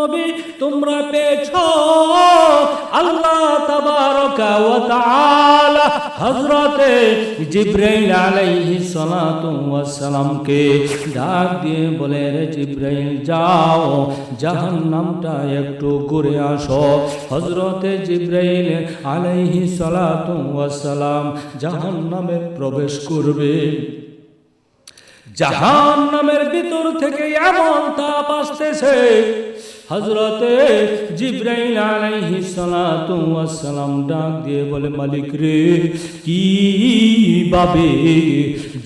নবী তোমরা পেয়েছো আল্লাহ তাবারকা ওয়া তাআলা হযরতে জিবরাইল আলাইহিস সালাতু ওয়াস সালামকে ডাক দিয়ে বলে, রে জিবরাইল যাও জাহান্নামটা একটু ঘুরে আসো। হযরতে জিবরাইল আলাইহিস সালাতু ওয়াস সালাম জাহান্নামে প্রবেশ করবে। জাহান্নামের ভিতর থেকে এমন তাপ আসতেছে, হযরতে জিবরাইল আলাইহিস সালাতু ওয়াস সালাম ডাক দিয়ে বলে, মালিক রে, কি ভাবে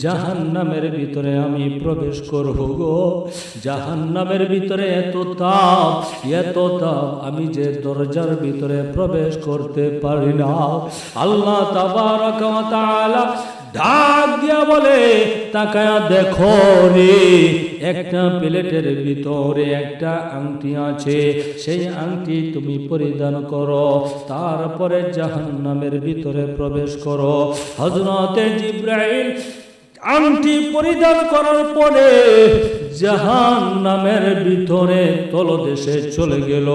জাহান্নামের ভিতরে আমি প্রবেশ করব গো? জাহান্নামের ভিতরে এত তাপ আমি যে দরজার ভিতরে প্রবেশ করতে পারি না। আল্লাহ তাবারাকা ওয়া তাআলা ডাক দিয়া বলে, তাকায়া দেখো রে, একটা প্লেটের ভিতরে একটা আংটি আছে, সেই আংটি তুমি পরিধান করো, তারপরে জাহান্নামের ভিতরে প্রবেশ করো। হযরতে জিবরাইল আংটি পরিধান করার পরে জাহান্নামের ভিতরে তলদেশে চলে গেল।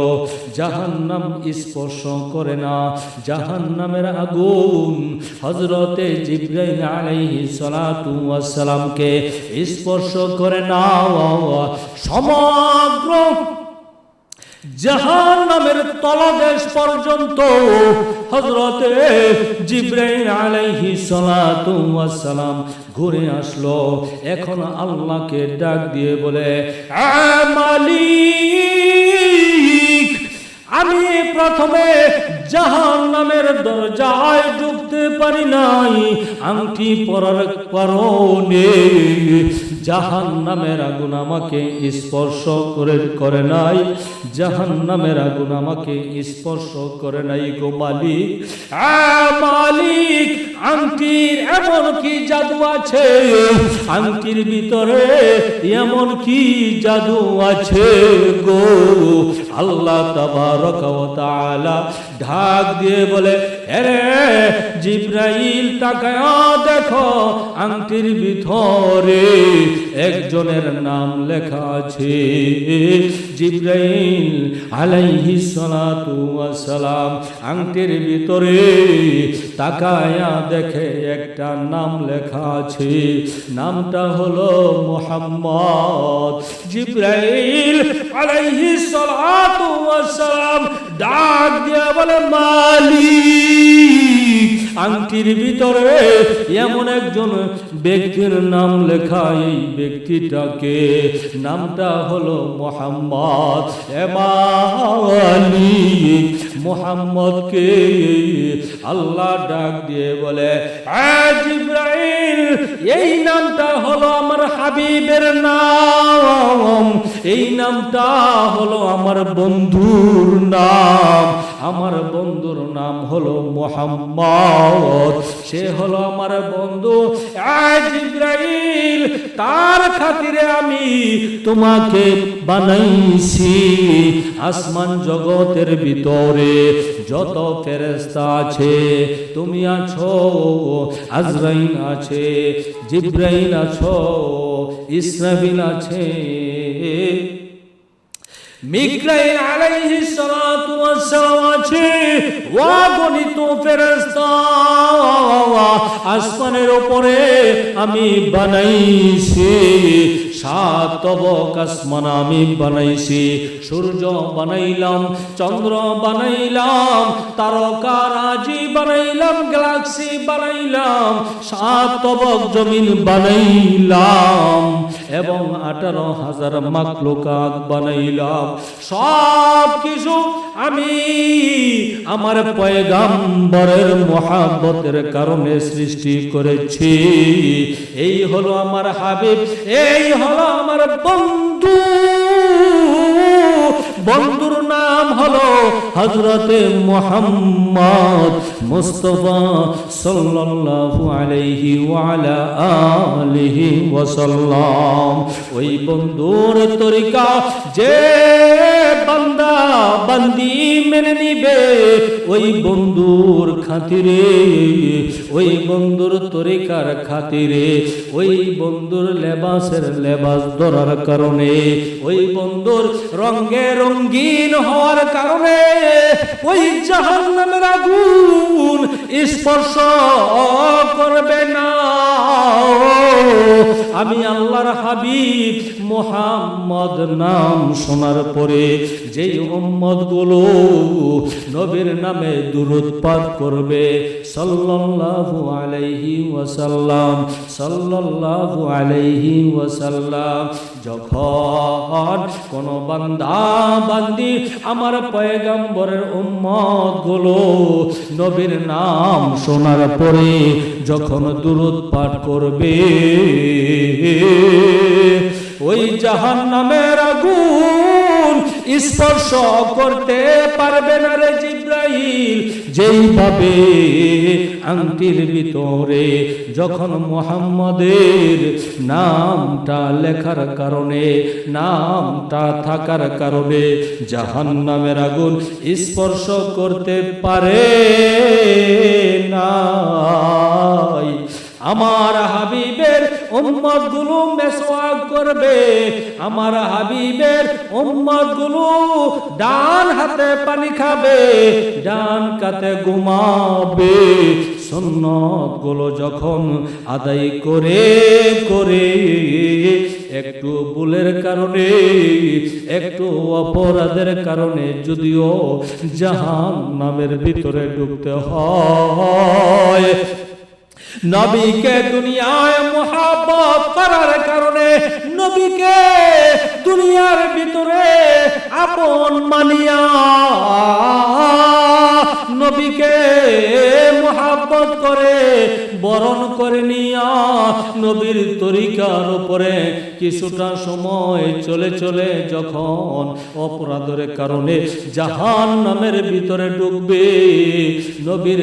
জাহান্নাম স্পর্শ করে না, জাহান্নামের আগুন হযরতে জিবরাইল আলাইহিস সালাতু ওয়াস সালামকে স্পর্শ করে না। সমগ্র জাহান্নামের তলদেশ পর্যন্ত হযরতে জিবরাইল আলাইহিস সালাতু ওয়াস সালাম ঘুরে আসলো। এখন আল্লাহকে ডাক দিয়ে বলে, মালিক, আমি প্রথমে জাহান্নামের দরজায় ঢুকতে পারি নাই, আংটি পরার কারণে জাহান্নামের আগুন আমাকে স্পর্শ করে নাই, জাহান্নামের আগুন আমাকে স্পর্শ করে নাই গো মালিক। মালিক, আংটির এমন কি জাদু আছে, আংটির ভিতরে এমন কি জাদু আছে গো? আল্লাহ তাবারকা ওয়া তাআলা ডাক দিয়ে বলে, আরে জিবরাইল, তাকায়া দেখো আংটির ভিতরে একজনের নাম লেখা আছে। জিবরাইল আলাইহিস সালাতু ওয়াস সালাম আংটির ভিতরে তাকায়া দেখে একটা নাম লেখা আছে, নামটা হলো মুহাম্মদ। জিবরাইল আলাইহিস সালাতু ওয়াস সালাম ডাক দিয়ে বলে, মালিক, আংটির ভিতরে এমন একজন ব্যক্তির নাম লেখা, এই ব্যক্তিটাকে নামটা হলো মুহাম্মদ। মালিক, মুহাম্মদকে আল্লাহ ডাক দিয়ে বলে, জিবরাইল, এই নামটা হলো আমার হাবিবের নাম, এই নামটা হলো আমার বন্ধুর নাম, আমার বন্ধুর নাম হলো মুহাম্মদ, সে হলো আমার বন্ধু। জিবরাইল, তার খাতিরে আমি তোমাকে বানাইছি। আসমান জগতের ভিতরে যত ফেরেশতা আছে, তুমি আছো, আজরাইল আছে, জিবরাইল আছো, ইসরাফিল আছে, মিকাইল আলাইহিস সালাতু ওয়াস সালাম আছে, অগণিত ফেরেশতা আসমানের উপরে আমি বানাইছি। 7 তবক আসমান আমি বানাইছি, সূর্য বানাইলাম, চন্দ্র বানাইলাম, তারকারাজি বানাইলাম, গ্যালাক্সি বানাইলাম, 7 তবক জমিন বানাইলাম এবং 18,000 মাখলুকাত বানাইলাম। সব কিছু আমি আমার পয়গম্বরের মুহাব্বতের কারণে সৃষ্টি করেছি। এই হলো আমার হাবিব, এই হলো আমার বন্ধু। বন্ধুর নাম হলো হযরতে মুহাম্মদ মুস্তাফা সাল্লাল্লাহু আলাইহি ওয়া আলা আলিহি ওয়া সাল্লাম। ওই বন্ধুর তরিকা যে বান্দা বান্দি মেনে নিবে, ওই বন্ধুর খাতিরে, ওই বন্ধুর তরিকার খাতিরে, ওই বন্ধুর লেবাসের লেবাস ধরার কারণে, ওই বন্ধুর রঙে রঙিন হওয়ার কারণে ওই জাহান্নামের আগুন স্পর্শ করবে না। আমি আল্লাহর হাবিব মুহাম্মদ নাম শোনার পরে যেই উম্মত গুলো নবীর নামে দুরূদ পাঠ করবে সাল্লাল্লাহু আলাইহি ওয়াসাল্লাম, সাল্লাল্লাহু আলাইহি ওয়াসাল্লাম, যখন কোন বান্দা বান্দি আমার পয়গম্বরের উম্মত গুলো নবীর নাম শোনার পরে যখন দুরূদ পাঠ করবে, ওই জাহান্নামের আগুন স্পর্শ করতে পারবে না রে জিবরাইল। যেইভাবে আংটির ভিতরে যখন মুহাম্মাদের নামটা লেখার কারণে, নামটা থাকার কারণে জাহান্নামের আগুন স্পর্শ করতে পারে না, আমার হাবিবের উম্মত গুলো মেসওয়াক করবে, আমার হাবিবের উম্মত গুলো ডান হাতে পানি খাবে, ডান কাতে ঘুমাবে। সুন্নত গুলো যখন আদায় করে করে একটু ভুলের কারণে, একটু অপরাধের কারণে যদিও জাহান্নামের ভিতরে ঢুকতে হয়, নবীকে দুনিয়ায় মুহাব্বত করার কারণে, নবীকে দুনিয়ার ভিতরে আপন মানিয়া, নবীকে মুহাব্বত করে বরণ করে নিয়া নবীর তরিকার উপরে কিছুটা সময় চলে চলে যখন অপরাধের কারণে জাহান্নামের ভিতরে ঢুকবে, নবীর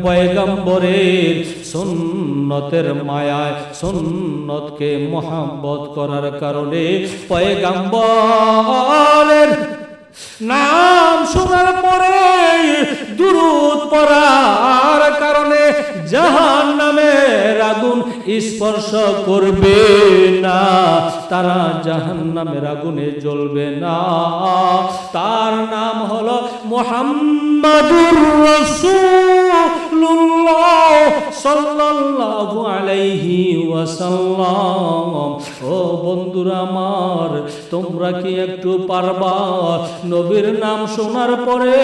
পয়গম্বরের সুন্নতের মায়ায়, সুন্নতকে মুহাব্বত করার কারণে, পয়গম্বরের নাম শোনার পরে দুরূদ পড়ার কারণে জাহান্নামের আগুন স্পর্শ করবে না, তারা জাহান্নামের আগুনে জ্বলবে না। তার নাম হলো মুহাম্মাদুর রাসূলুল্লাহ সাল্লাল্লাহু আলাইহি ওয়াসাল্লাম। ও বন্ধুরা আমার, তোমরা কি একটু পারবা নবীর নাম শোনার পরে,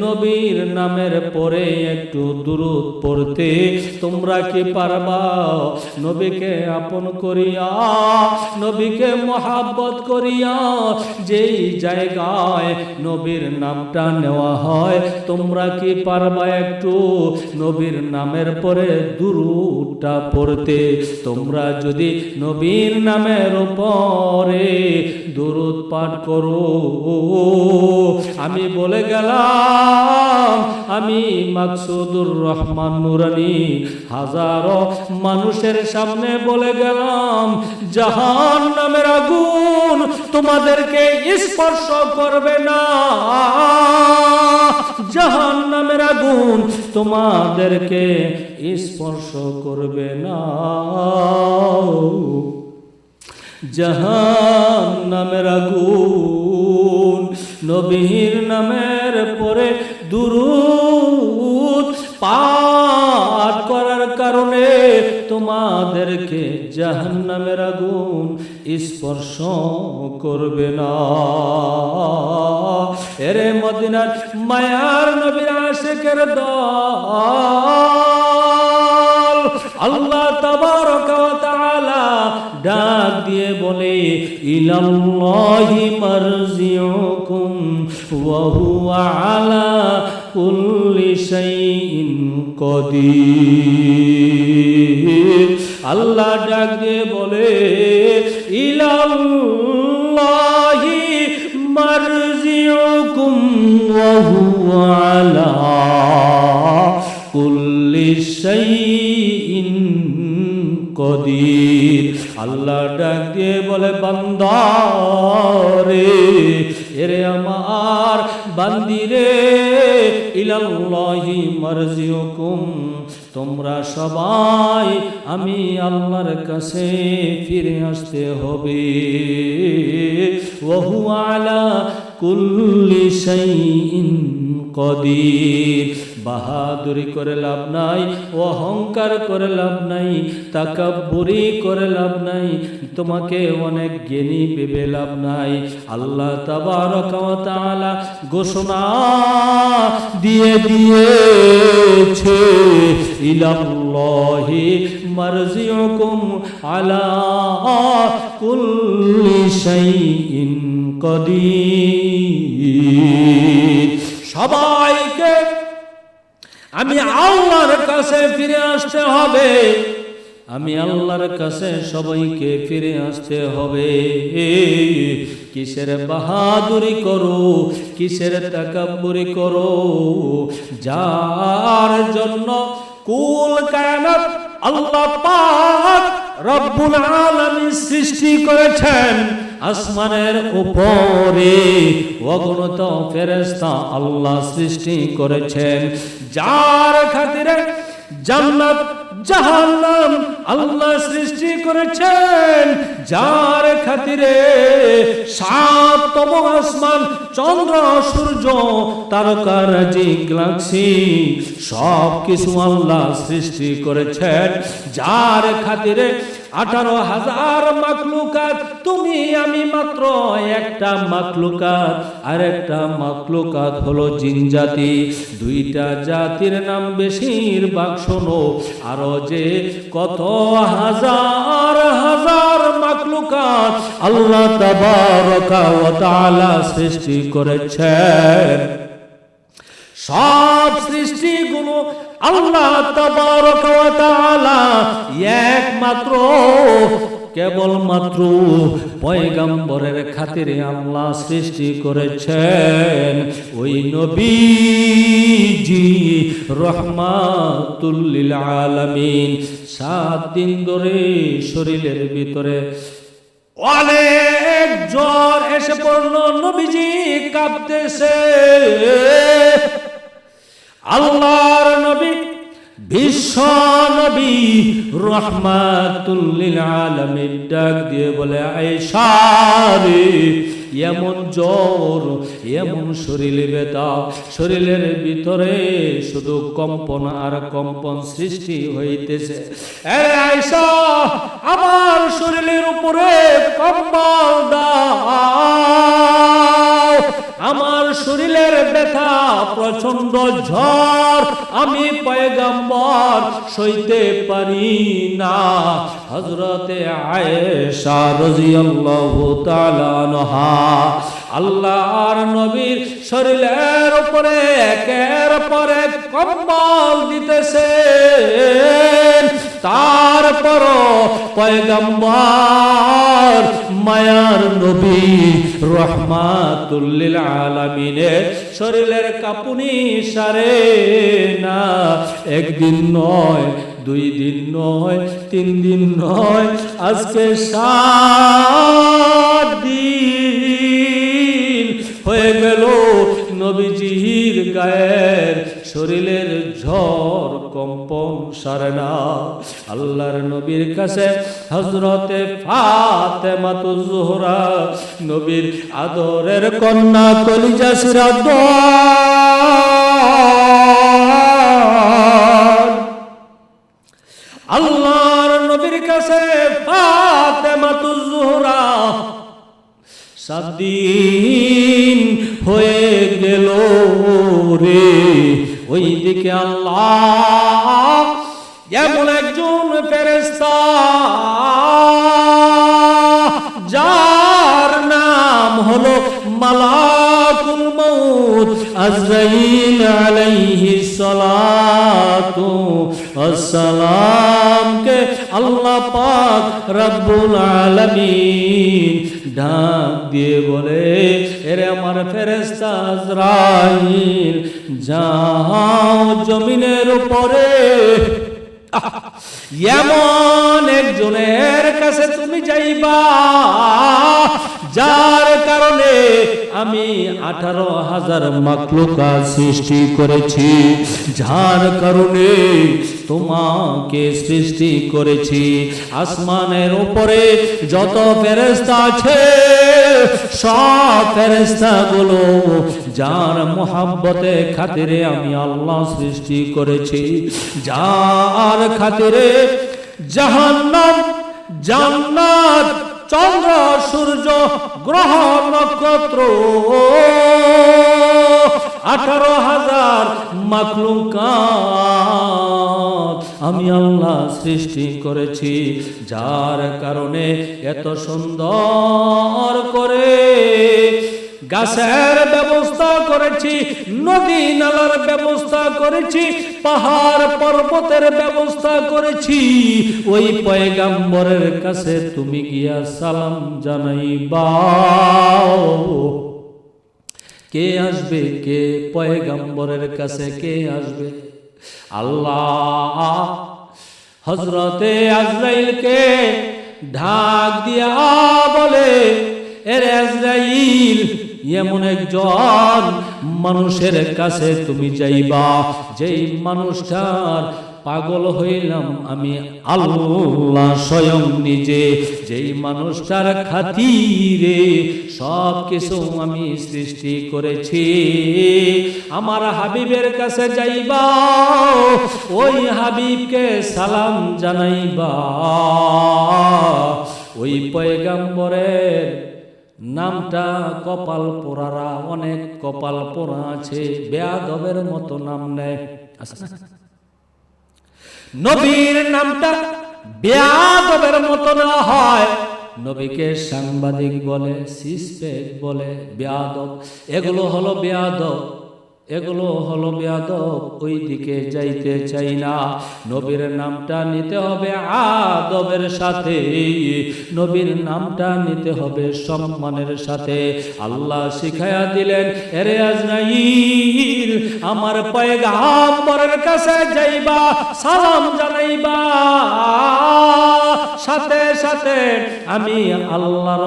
নবীর নামের পরে একটু দুরূদ পড়তে? তোমরা কি পারবা নবীকে আপন করিয়া, নবীকে মুহাব্বত করিয়া যেই জায়গায় নবীর নামটা নেওয়া হয়, তোমরা কি পারবা একটু নবীর নামের পরে দুরূদটা পড়তে? তোমরা যদি নবীর নামের উপরে দুরূদ পাঠ করো, আমি বলে গেলাম, আমি মাকসুদুর রহমান নুরানি হাজারো মানুষের সামনে বলে গেলাম, জাহান্নামের আগুন তোমাদেরকে স্পর্শ করবে না, জাহান্নামের আগুন তোমাদেরকে স্পর্শ করবে না। জাহান্নামের আগুন নবীর নামের পরে দুরূদ পাঠ করার কারণে তোমাদেরকে জাহান্নামের আগুন স্পর্শ করবে না। এরে মদিনার মায়ার নবীর আশিকের দল, আল্লাহ তাবারকা ওয়া তাআলা ডাক দিয়ে বলে, ইলাল্লাহি মারজিউকুম ওয়া হুয়া আলা কুল্লি শাইইন কাদির। আল্লাহ ডাক দিয়ে বলে, ইলাল্লাহি মারজিউকুম ওয়া হুয়া আলা কুল্লি শাইইন কদির। আল্লাহ ডাক দিয়ে বলে বান্দা রে, এরে আমার বান্দিরে, ইলাল্লাহি মারজিউকুম, তোমরা সবাই আমি আল্লাহর কাছে ফিরে আসতে হবে। ওয়া হুয়া আলা কুল্লি শাইইন কদির। বাহাদুরি করে লাভ নাই, অহংকার করে লাভ নাই, তাকাব্বুরি করে লাভ নাই, তোমাকে অনেক জ্ঞানী ভেবে লাভ নাই। আল্লাহ তাবারকা ওয়া তাআলা ঘোষণা দিয়ে দিয়েছে, ইলাল্লাহি মারজিউকুম আলা কুল্লি শাইইন কদির। সবাইকে আমি আল্লাহর কাছে ফিরে আসতে হবে, আমি আল্লাহর কাছে সবাইকে ফিরে আসতে হবে। কিসের বাহাদুরি করো, কিসের তাকাব্বুরি করো, যার জন্য কুল কায়নাত আল্লাহ পাক রব্বুল আলামিন সৃষ্টি করেছেন। আসমানের উপরে অগণিত ফেরেশতা আল্লাহ সৃষ্টি করেছেন, যার খাতিরে জান্নাত জাহান্নাম আল্লাহ সৃষ্টি করেছেন, যার খাতিরে সাতম আসমান, চন্দ্র সূর্য তারকারাজি গ্যালাক্সি সব কিছু আল্লাহ সৃষ্টি করেছেন, যার খাতিরে 18,000 মাখলুকাত। তুমি আমি মাত্র একটা মাখলুকাত, আর একটা মাখলুকাত হলো জিন জাতি। দুইটা জাতির নাম বেশিরভাগ শোনো, আরো যে কত হাজার হাজার মাখলুকাত আল্লাহ তাবারকা ওয়া তাআলা সৃষ্টি করেছেন। সব সৃষ্টিগুলো আল্লাহ তাবারকা ওয়া তাআলা একমাত্র কেবলমাত্র পয়গম্বরের খাতিরে আল্লাহ সৃষ্টি করেছেন। ওই নবীজি রহমাতুল লিল আলামিন 7 দিন ধরে শরীরের ভিতরে অনেক জ্বর এসে পড়ল, নবীজি কাঁপতেছে। আল্লাহর নবী বিশ্ব নবী রহমাতুল লিল আলামিন ডাক দিয়ে বলে, আয়েশা রে, এমন জ্বর, এমন শরীরে ব্যথা, শরীরের ভিতরে শুধু কম্পন আর কম্পন সৃষ্টি হইতেছে। আয়েশা, আমার শরীরের উপরে কম্বল দাও, আমার শরীরের ব্যথা, প্রচন্ড ঝড়, আমি পয়গম্বর সইতে পারি না। হযরতে আয়েশা রাদিয়াল্লাহু তাআলা আনহা আল্লাহর নবীর শরীরের উপরে একের পর এক কম্বল দিতেছে, তারপরও পয়গম্বর মায়ার নবী রহমাতুল লিল আলামিনের শরীরের কাঁপুনি সারে না। একদিন নয়, 2 দিন নয়, 3 দিন নয়, আজকে 7 দিন হয়ে গেল নবীজির গায়ের শরীরের ঝড় কম্পন সারে না। আল্লাহর নবীর কাছে হযরতে ফাতেমাতুজ জোহরা, নবীর আদরের কন্যা, কলিজা সিরা আল্লাহর নবীর কাছে ফাতেমাতুজ জোহরা 7 দিন হয়ে গেল রে। ওইদিকে আল্লাহ এমন একজন ফেরেশতা, যার নাম হলো মালাকুল মউত আজরাইল আলাইহিস সালাতু ওয়াসসালাম কে আল্লাহ পাক রব্বুল আলামিন ডাক দিয়ে বলে, এরে আমার ফেরেশতা আজরাইল, যাও জমিনের উপরে এমন একজনের কাছে তুমি যাইবা যার কারণে আমি 18,000 মাখলুকাত সৃষ্টি করেছি, যার কারণে তোমাকে সৃষ্টি করেছি। আসমানের উপরে যত ফেরেশতা আছে সব ফেরেশতাগুলো যার মোহাব্বতে খাতিরে আমি আল্লাহ সৃষ্টি করেছি, যার খাতিরে জাহান্নাম, জান্নাত, চন্দ্র, সূর্য, গ্রহ, নক্ষত্র 18,000 মাখলুকাত আমি আল্লাহ সৃষ্টি করেছি, যার কারণে এত সুন্দর করে গাছের ব্যবস্থা করেছি, নদী নালার ব্যবস্থা করেছি, পাহাড় পর্বতের ব্যবস্থা করেছি। ওই পয়গম্বরের কাছে তুমি গিয়া সালাম জানাইবা। কে আসবে? কে পয়গম্বরের কাছে কে আসবে? আল্লাহ হযরতে আজরাইলকে ঢাক দিয়া বলে, এরে আজরাইল, এমন একজন মানুষের কাছে তুমি যাইবা যেই মানুষটার পাগল হইলাম আমি আল্লাহ স্বয়ং নিজে, যেই মানুষটার খাতিরে সব কিছু আমি সৃষ্টি করেছি। আমার হাবিবের কাছে যাইবা, ওই হাবিবকে সালাম জানাইবা। ওই পয়গম্বরের নামটা কপাল পোড়ারা, অনেক কপাল পোড়া আছে, বেয়াদবের মতো নাম নেয়। নবীর নামটা বেয়াদবের মতো না হয়, নবীকে সাংবাদিক বলে, সিসপেক বলে, বেয়াদব, এগুলো হলো বেয়াদব, এগুলো হলো বেয়াদব। ওই দিকে যাইতে চাই না। নবীর নামটা নিতে হবে আদবের সাথে, নবীর নামটা নিতে হবে সম্মানের সাথে। আল্লাহ শিখায়া দিলেন, এরে আজরাইল, আমার পয়গম্বরের কাছে যাইবা, সালাম জানাইবা, সাথে সাথে আমি আল্লাহর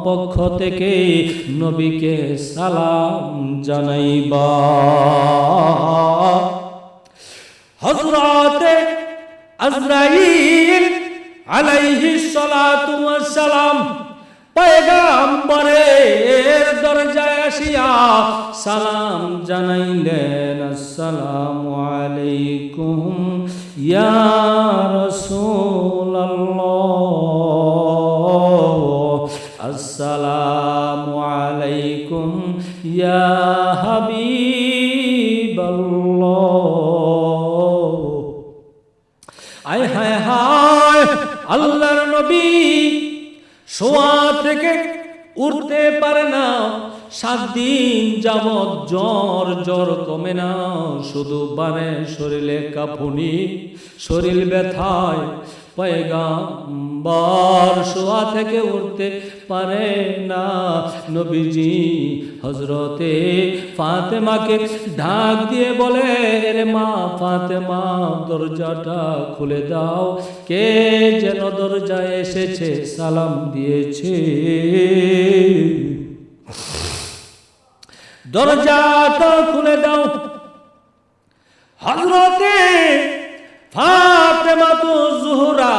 পক্ষ থেকে নবীকে সালাম জানাইবা। হযরতে আজরাইল আলাইহিস সালাতু ওয়াস সালাম পয়গম্বরের দরজায় আসিয়া সালাম জানাইলেন, আসসালামু আলাইকুম ইয়া রাসূলুল্লাহ, আসসালামু আলাইকুম ইয়া হাবিবাল্লাহ। আয় হায় হায়, আল্লাহর নবী শোয়া থেকে উঠতে পারে না, 7 দিন যাবৎ জ্বর কমে না, শুধু বানে শরীরে কাঁপুনি, শরীর ব্যথায় পয়গম্বর শোয়া থেকে উঠতে পারে না। নবীজি হযরতে ফাতেমাকে ঢাক দিয়ে বলে, রে মা ফাতেমা, দরজাটা খুলে দাও, কে যেন দরজায় এসেছে, সালাম দিয়েছে। দরজাটা খুলে দাও। হযরতে ফাতেমা তো জোহরা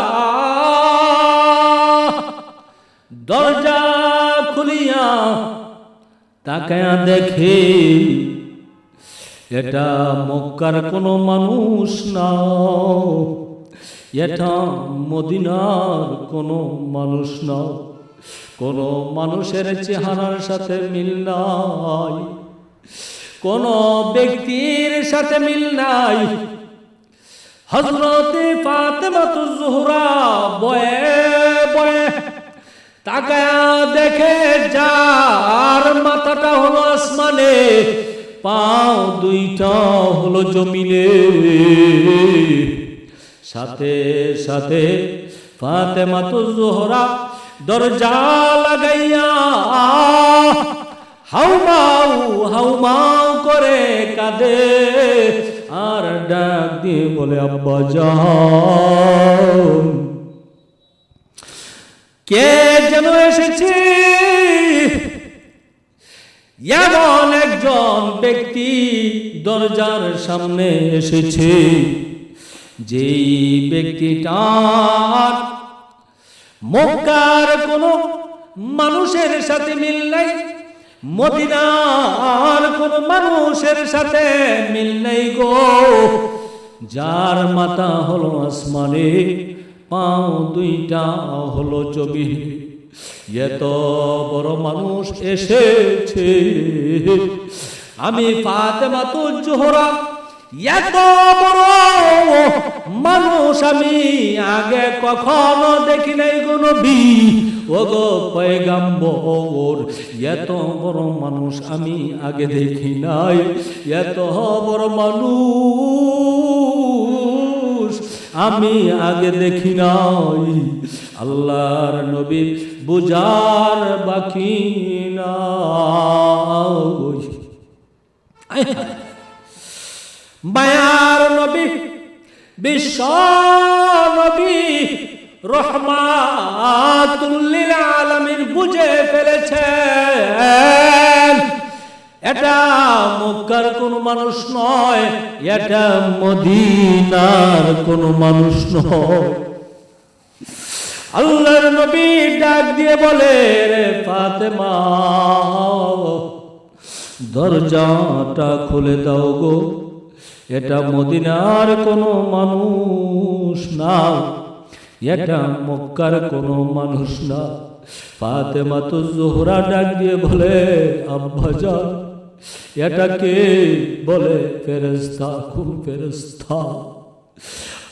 দরজা খুলিয়া তাকায়া দেখে এটা মক্কার কোনো মানুষ না, এটা মদিনার কোনো মানুষ না, কোনো মানুষের চেহারার সাথে মিল নাই, কোনো ব্যক্তির সাথে মিল নাই। হযরতে ফাতেমা তো জোহরা বয়ে বয়ে তাকায়া দেখে, যার মাথাটা হলো আসমানে, পাও দুইটা হলো জমিনে। সাথে সাথে ফাতেমা তো জোহরা দরজা লাগাইয়া হাউমাউ হাউমাউ করে কাঁদে আর ডাক দিয়ে বলে আব্বা যান, কে যেন এসেছে। এমন একজন ব্যক্তি দরজার সামনে এসেছে, যেই ব্যক্তিটার মক্কার কোনো মানুষের সাথে মিল নাই, মদিনার কোন মানুষের সাথে মিল নেই গো। যার মাথা হলো আসমানে, পাও দুইটা হলো জমিনে, এত বড় মানুষ এসেছে। আমি ফাতেমাতুজ জোহরা এত বড় মানুষ আমি আগে কখনো দেখি নাই গো নবী, ও গো পয়গম্বর, এত বড় মানুষ আমি আগে দেখি নাই, এত বড় মানুষ আমি আগে দেখি নাই। আল্লাহর নবী বুঝার বাকি নাই। মায়ার নবী, বিশ্ব নবী, রহমাতুল লিল আলামিন বুঝে ফেলেছেন এটা মক্কার কোন মানুষ নয়, এটা মদিনার কোন মানুষ নয়। আল্লাহর নবী ডাক দিয়ে বলে, রে ফাতেমা, দরজাটা খুলে দাও গো, এটা মদিনার কোনো মানুষ না, এটা মক্কার কোনো মানুষ না। ফাতেমাতুজ জোহরা ডাক দিয়ে বলে, আব্বা যান, এটা কে? বলে ফেরেশতা, কোন ফেরেশতা?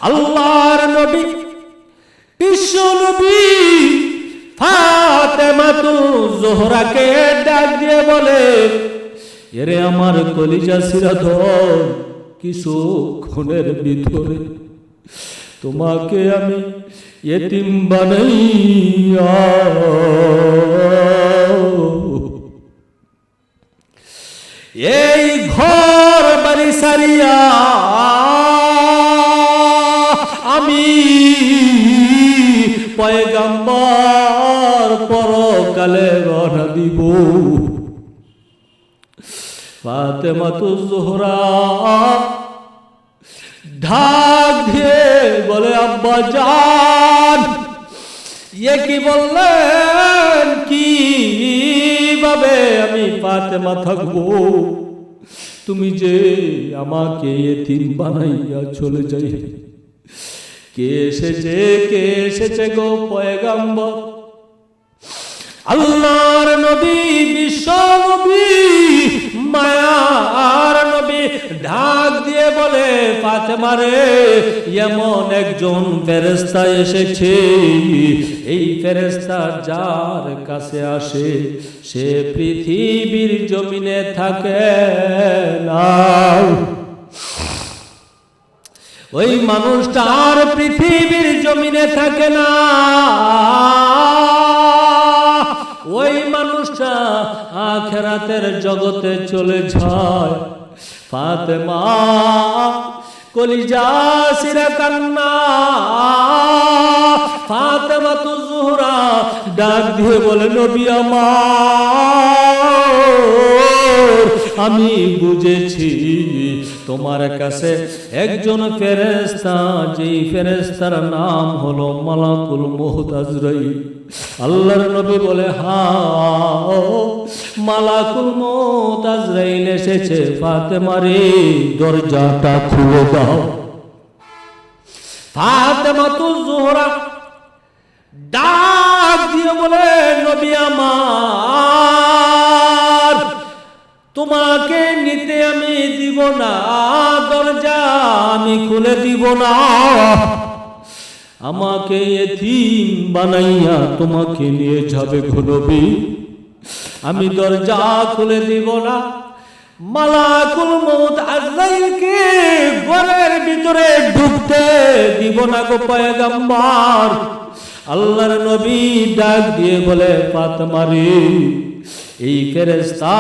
আল্লাহর নবী, বিশ্ব নবী ফাতেমাতুজ জোহরাকে ডাক দিয়ে বলে, এরে আমার কলিজা সিরাধন, কিছুক্ষণের ভিতরে তোমাকে আমি এতিম বানাইয়া এই ঘর বাড়ি সারিয়া আমি পয়গম্বর পরকালে রওনা দিব। ফাতেমাতুজ জোহরা ঢাক দিয়ে বলে, আব্বা জান, এ কি বললেন? কিভাবে আমি ফাতেমা থাকবো? তুমি যে আমাকে এতিম বানাইয়া চলে যাই। কে এসেছে, কে এসেছে গো পয়গম্বর? আল্লাহর নবী, বিশ্ব নবী, মায়ার নবী ডাক দিয়ে বলে, ফাতেমা রে, এমন একজন ফেরেশতা এসেছে, এই ফেরেশতা যার কাছে আসে সে পৃথিবীর জমিনে থাকে না। ওই মানুষটা আর পৃথিবীর জমিনে থাকে না, ওই মানুষটা আখিরাতের জগতে চলে যায়। ফাতেমা কলিজা সিরা কান্না, ফাতেমাতুজ জোহরা ডাক দিয়ে বলে, নবী আমার, আমি বুঝেছি তোমার কাছে একজন ফেরেশতা, যেই ফেরেশতার নাম হলো মালাকুল মউত আজরাইল। আল্লাহর নবী বলে, হ্যাঁ, মালাকুল মউত আজরাইল এসেছে। ফাতেমা রে, দরজাটা খুলে দাও। ফাতেমাতুজ জোহরা ডাক দিয়ে বলে, নবী আমার, তোমাকে নিতে আমি দিব না, দরজা আমি খুলে দিব না। আমাকে এতিম বানাইয়া তোমাকে নিয়ে যাবে গো নবী, আমি দরজা খুলে দিব না। মালাকুল মউত আজরাইলকে ঘরের ভিতরে ঢুকতে দিব না গো পয়গম্বর। আল্লাহর নবী ডাক দিয়ে বলে, ফাতেমা রে, এই ফেরেশতা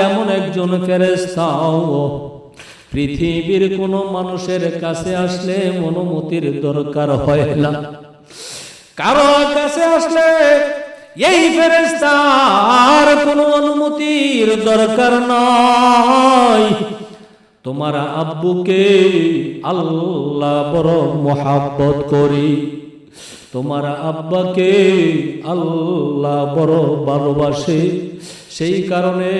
এমন একজন ফেরেশতাও পৃথিবীর কোন মানুষের কাছে আসলে অনুমতির দরকার হয় না। কারো কাছে আসলে এই ফেরেশতার কোনো অনুমতির দরকার নাই। তোমার আব্বুকে আল্লাহ বড় মহব্বত করি, তোমার আব্বাকে আল্লাহ বড় ভালোবাসে, সেই কারণে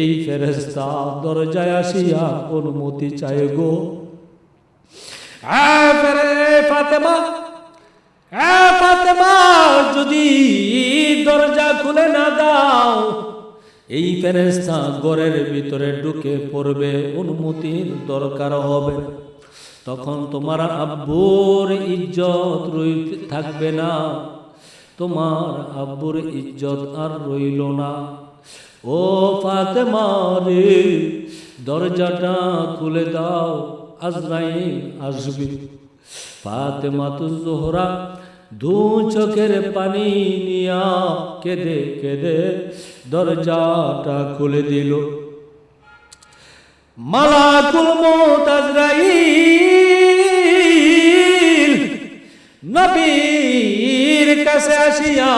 এই ফেরেশতা দরজায় আসিয়া অনুমতি চায় গো। ফাতেমা, ফাতেমা, যদি দরজা খুলে না দাও এই ফেরেশতা ঘরের ভিতরে ঢুকে পড়বে, অনুমতির দরকার হবে। তখন তোমার আব্বুর ইজ্জত থাকবে না, তোমার আব্বুর ইজ্জত আর রইল না। ও ফাতেমা রে, দরজাটা খুলে দাও, আজরাইল আসবে। ফাতেমা তু জোহরা দু চোখের পানি নিয়া কেঁদে কেঁদে দরজাটা খুলে দিল। মালাকুল মউত আজরাইল নবীর কাছে আসিয়া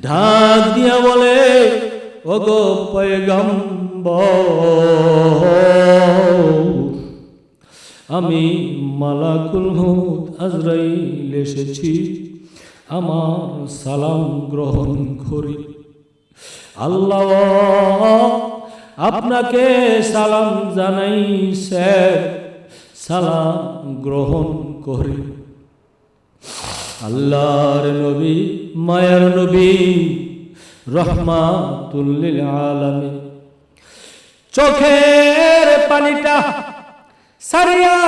ঢাক দিয়া বলে, ওগো পয়গম্বর, আমি মালাকুল মউত আজরাইল এসেছি, আমার সালাম গ্রহণ করি। আল্লাহ আপনাকে সালাম জানাইছে, সালাম গ্রহণ করি। আল্লাহর নবী, মায়ার নবী, রহমাতুল লিল আলামিন চোখের পানিটা সারিয়া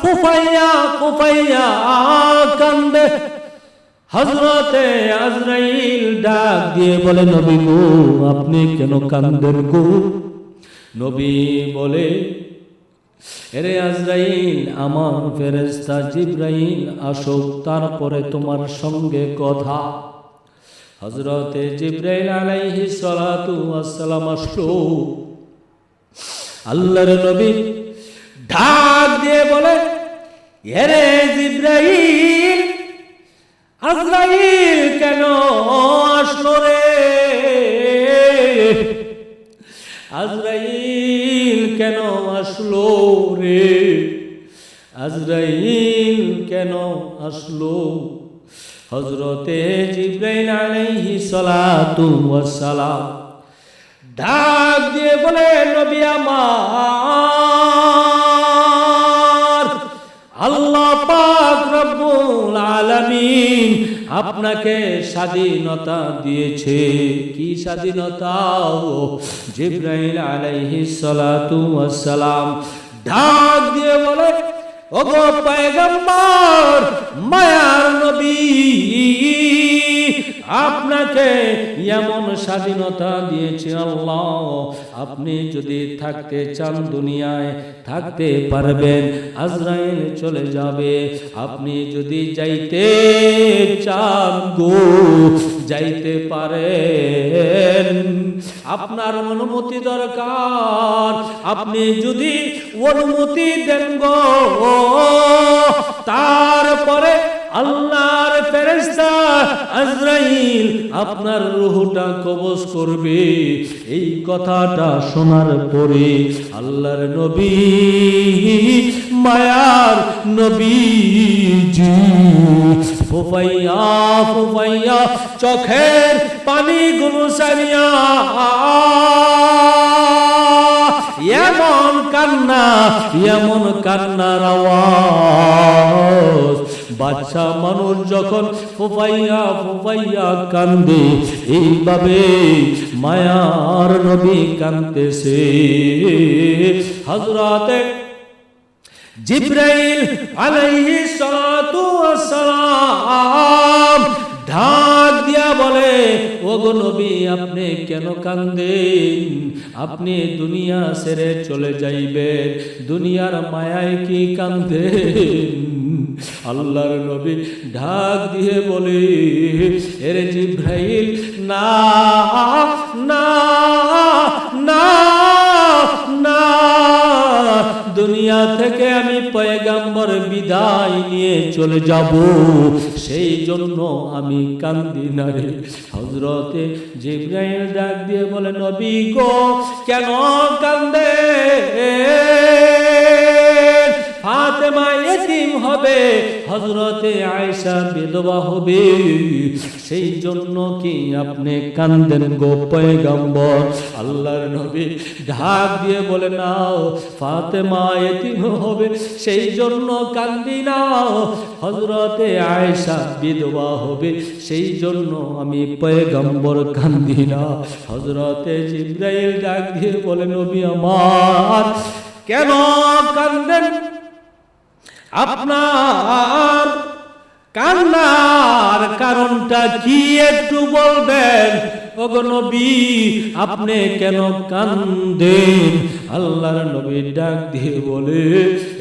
ফুফাইয়া ফুফাইয়া কান্দে। হযরতে আজরাইল ডাক দিয়ে বলে, নবী গো, আপনি কেন কান্দেন গো? নবী বলে, এরে আজরাইল, আমার ফেরেশতা জিবরাইল আসুক, তারপরে তোমার সঙ্গে কথা। হযরতে জিবরাইল আলাইহিস সালাতু ওয়াস সালাম আসলো। আল্লাহর নবী ডাক দিয়ে বলে, এরে জিবরাইল, আজরাইল কেন আসলো রে? আজরাইল কেন আসলো রে? আজরাইল কেন আসলো? হযরতে জিবরাইল আলাইহিস সালাতু ওয়াস সালাম ডাক দিয়ে বলে, নবী আমার, আল্লাহ পাক রব্বুল আলামিন আপনাকে স্বাধীনতা দিয়েছে। কি স্বাধীনতা? জিবরাইল আলাইহিস সালাতু ওয়াস সালাম ডাক দিয়ে বলে, ওগো পয়গম্বর, মায়ার নবী, আপনাকে এমন স্বাধীনতা দিয়েছে আল্লাহ, আপনি যদি থাকতে চান দুনিয়ায় থাকতে পারবেন, আজরাইল চলে যাবে। আপনি যদি যাইতে চান গো, যাইতে পারেন, আপনার অনুমতি দরকার। আপনি যদি অনুমতি দেন গো, তারপরে আল্লাহর ফেরেশতা আজরাইল আপনার রূহটা কবজ করবে। এই কথাটা শোনার পরে আল্লাহর নবী, মায়ার নবীজি ফুফাইয়া ফুফাইয়া চোখের পানিগুলো সারিয়া এমন কান্না, এমন কান্নার আওয়াজ। বাচ্চা মানুষ যখন ফুফাইয়া ফুফাইয়া কান্দে, এইভাবে মায়ার নবী কান্দতেছে। হযরতে জিবরাইল আলাইহিস সালাতু ওয়াস সালাম ডাক দিয়া বলে, ওগো নবী, আপনি কেন কান্দেন? আপনি দুনিয়া ছেড়ে চলে যাইবেন, দুনিয়ার মায়ায় কি কান্দেন? আল্লাহর নবী ডাক দিয়ে বলে, এরে জিবরাইল, না না না না, দুনিয়া থেকে আমি পয়গম্বর বিদায় নিয়ে চলে যাব, সেই জন্য আমি কান্দি না রে। হযরতে জিবরাইল ডাক দিয়ে বলে, নবী গো কেন কান্দে? ফাতেমা এতিম হবে, হযরতে আয়েশা বিধবা হবে, সেই জন্য কি আপনি কান্দেন গো পয়গম্বর? আল্লাহর নবী ডাক দিয়ে বলে, নাও ফাতেমা এতিম হবে সেই জন্য কান্দি না, হযরতে আয়েশা বিধবা হবে সেই জন্য আমি পয়গম্বর কান্দি না। হযরতে জিবরাইল ডাক দিয়ে বলে, নবী আমার কেন কান্দেন? আপনার কান্নার কারণটা কি একটু বলবেন? ওগো নবী আপনি কেন কান্দেন? আল্লাহর নবী ডাক দিয়ে বলে,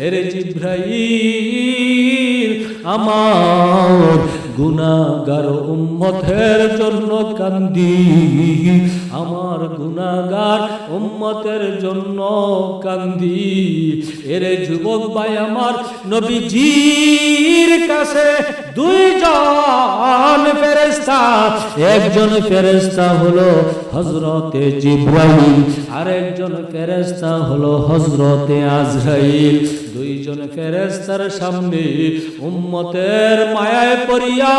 এরে জিবরাইল, আমার গুনাহগার উম্মতের জন্য কান্দি, আমার গুনাহগার উম্মতের জন্য কান্দি। এরে যুবক ভাই আমার, নবীজির কাছে দুইজন ফেরেশতা, একজন ফেরেশতা হলো হযরতে জিবরাইল, আরেকজন ফেরেশতা হলো হযরতে আজরাইল। দুইজন ফেরেশতার সামনে উম্মতের মায়ায় পড়িয়া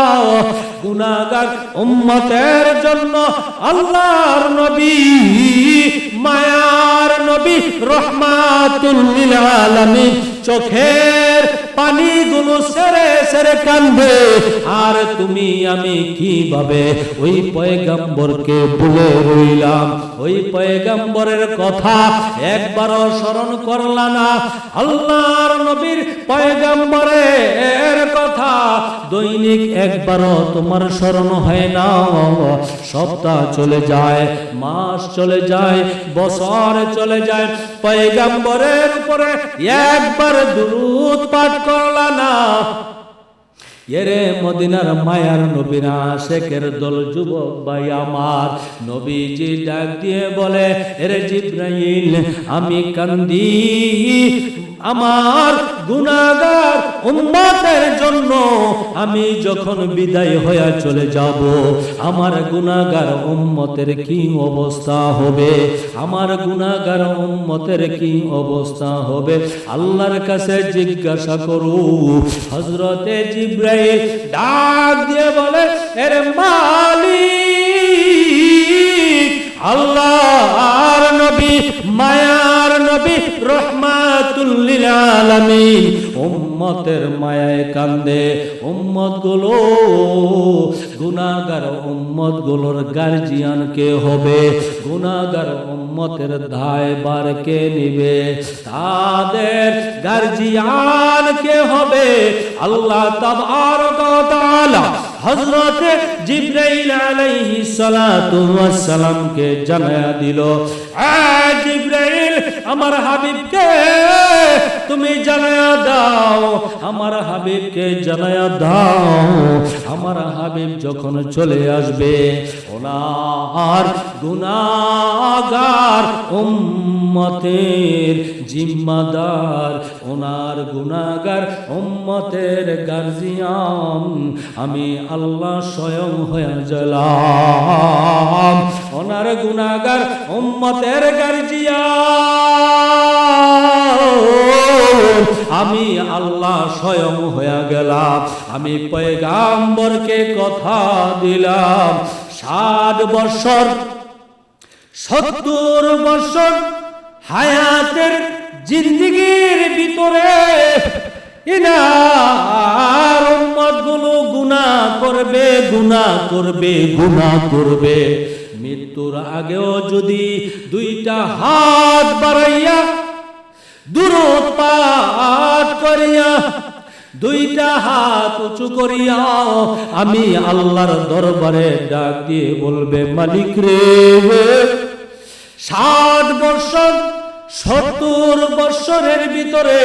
গুনাহগার উম্মতের জন্য আল্লাহর নবী, মায়ার নবী, রহমাতুল লিল আলামিন চোখের পানিগুলো সেরে সেরে কান্দে। আর তুমি আমি কিভাবে ওই পয়গম্বরকে ভুলে রইলাম? ওই পয়গম্বরের কথা একবারও স্মরণ করলা না। আল্লাহর নবীর পয়গম্বরের কথা দৈনিক একবারও তোমার স্মরণ হয় না। সপ্তাহ চলে যায়, মাস চলে যায়, বছর চলে যায়, পয়গম্বরের উপরে একবার দুরূদ পাঠ করলা না। এরে মদিনার মায়ার নবীর আশেকের দল, যুবক ভাই আমার, নবীজি ডাক দিয়ে বলে, এরে জিবরাইল আমি কান্দি আমার গুনাহগার উম্মতের জন্য। আমি যখন বিদায় হয়ে চলে যাব, আমার গুনাহগার উম্মতের কি অবস্থা হবে? আমার গুনাহগার উম্মতের কি অবস্থা হবে? আল্লাহর কাছে জিজ্ঞাসা করু। হযরতে জিবরাইল ডাক দিয়ে বলে, এর মালিক আল্লাহর নবী, মায়ার নবী, রহমাতুল লিল আলামিন উম্মতের মায়ায় কান্দে। উম্মত গুলো, গুনাহগার উম্মত গুলোর গার্জিয়ান কে হবে? গুনাহগার উম্মতের দায়ভার কে নিবে? তাদের গার্জিয়ান কে হবে? আল্লাহ তাবারক ওয়া তাআলা হযরত জিবরাইল আলাইহিস সালাতু ওয়াস সালামকে জানায়া দিল, জিবরাইল আমার হাবিবকে তুমি জানায়া দাও, আমার হাবিবকে জানায়া দাও, আমার হাবিব যখন চলে আসবে ওনার গুনাহগার উম্মতের জিম্মাদার, ওনার গুনাহগার উম্মতের গার্জিয়ান আমি আল্লাহ স্বয়ং হয়ে গেলাম। ওনার গুনাহগার উম্মতের গার্জিয়ান আমি আল্লাহ স্বয়ং হয়ে গেলাম। আমি পয়গম্বরকে কথা দিলাম 60 বছর 70 বছর হায়াতের জিন্দেগির ভিতরে ইনার উম্মতগুলো গুনাহ করবে, গুনাহ করবে, গুনাহ করবে। মৃত্যুর আগেও যদি 2টা হাত বাড়াইয়া দুরূদ পাঠ করিয়া 2টা হাত উঁচু করিয়া আমি আল্লাহর দরবারে ডাক দিয়ে বলবে, মালিক রে 60 বছর 70 বছরের ভিতরে